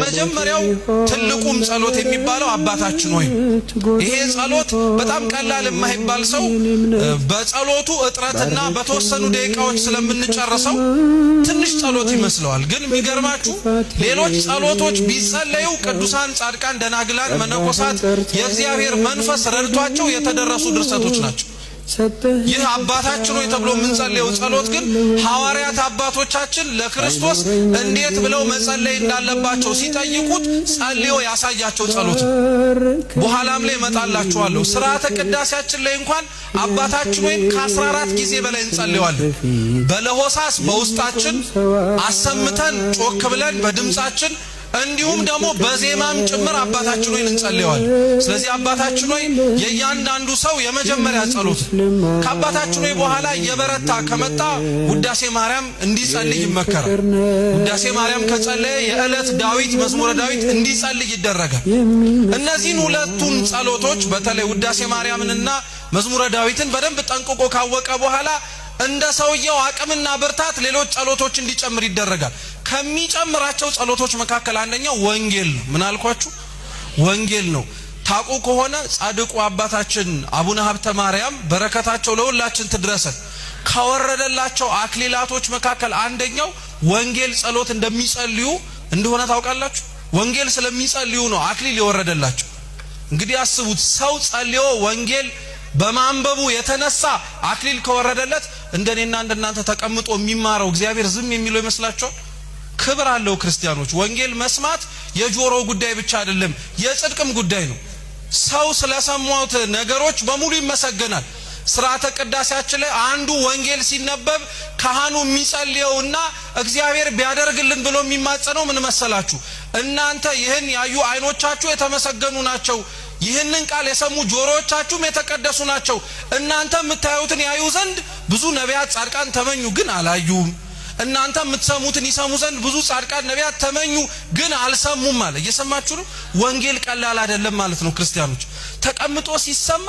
መጀመሪያው ትልቁም ጸሎት የሚባለው አባታችን ሆይ። ይሄ ጸሎት በጣም ቀላል የማይባል ሰው በጸሎቱ እጥረትና በተወሰኑ ደቂቃዎች ስለምንጨርሰው ትንሽ ጸሎት ይመስለዋል። ግን የሚገርማችሁ ሌሎች ጸሎቶች ቢጸለዩ ቅዱሳን ጻድቃን ደናግላን መነኮሳት የእግዚአብሔር መንፈስ ረድቷቸው የተደረሱ ድርሰቶች ናቸው። ይህ አባታችን ሆይ ተብሎ የምንጸልየው ጸሎት ግን ሐዋርያት አባቶቻችን ለክርስቶስ እንዴት ብለው መጸለይ እንዳለባቸው ሲጠይቁት ጸልዮ ያሳያቸው ጸሎት። በኋላም ላይ መጣላችኋለሁ። ሥርዓተ ቅዳሴያችን ላይ እንኳን አባታችን ሆይ ከ14 ጊዜ በላይ እንጸልየዋለን። በለሆሳስ በውስጣችን አሰምተን ጮክ ብለን በድምጻችን እንዲሁም ደግሞ በዜማም ጭምር አባታችን ሆይ እንጸልየዋለን። ስለዚህ አባታችን ሆይ የእያንዳንዱ ሰው የመጀመሪያ ጸሎት። ከአባታችን ሆይ በኋላ የበረታ ከመጣ ውዳሴ ማርያም እንዲጸልይ ይመከራል። ውዳሴ ማርያም ከጸለየ የዕለት ዳዊት መዝሙረ ዳዊት እንዲጸልይ ይደረጋል። እነዚህን ሁለቱን ጸሎቶች በተለይ ውዳሴ ማርያምንና መዝሙረ ዳዊትን በደንብ ጠንቅቆ ካወቀ በኋላ እንደ ሰውየው አቅምና ብርታት ሌሎች ጸሎቶች እንዲጨምር ይደረጋል። ከሚጨምራቸው ጸሎቶች መካከል አንደኛው ወንጌል ነው። ምን አልኳችሁ? ወንጌል ነው። ታቁ ከሆነ ጻድቁ አባታችን አቡነ ሀብተ ማርያም በረከታቸው ለሁላችን ትድረሰን ካወረደላቸው አክሊላቶች መካከል አንደኛው ወንጌል ጸሎት እንደሚጸልዩ እንደሆነ ታውቃላችሁ። ወንጌል ስለሚጸልዩ ነው አክሊል የወረደላቸው። እንግዲህ አስቡት፣ ሰው ጸልዮ ወንጌል በማንበቡ የተነሳ አክሊል ከወረደለት እንደኔና እንደናንተ ተቀምጦ የሚማረው እግዚአብሔር ዝም የሚለው ይመስላችኋል? ክብር አለው። ክርስቲያኖች ወንጌል መስማት የጆሮ ጉዳይ ብቻ አይደለም፣ የጽድቅም ጉዳይ ነው። ሰው ስለሰሙት ነገሮች በሙሉ ይመሰገናል። ሥርዓተ ቅዳሴያችን ላይ አንዱ ወንጌል ሲነበብ ካህኑ የሚጸልየውና እግዚአብሔር ቢያደርግልን ብሎ የሚማጸነው ምን መሰላችሁ? እናንተ ይህን ያዩ አይኖቻችሁ የተመሰገኑ ናቸው፣ ይህንን ቃል የሰሙ ጆሮዎቻችሁም የተቀደሱ ናቸው። እናንተ የምታዩትን ያዩ ዘንድ ብዙ ነቢያት ጻድቃን ተመኙ፣ ግን አላዩም። እናንተ የምትሰሙትን ይሰሙ ዘንድ ብዙ ጻድቃን ነቢያት ተመኙ፣ ግን አልሰሙም አለ። እየሰማችሁ ነው። ወንጌል ቀላል አይደለም ማለት ነው። ክርስቲያኖች ተቀምጦ ሲሰማ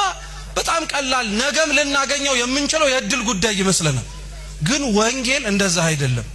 በጣም ቀላል ነገም ልናገኘው የምንችለው የእድል ጉዳይ ይመስለናል። ግን ወንጌል እንደዛ አይደለም።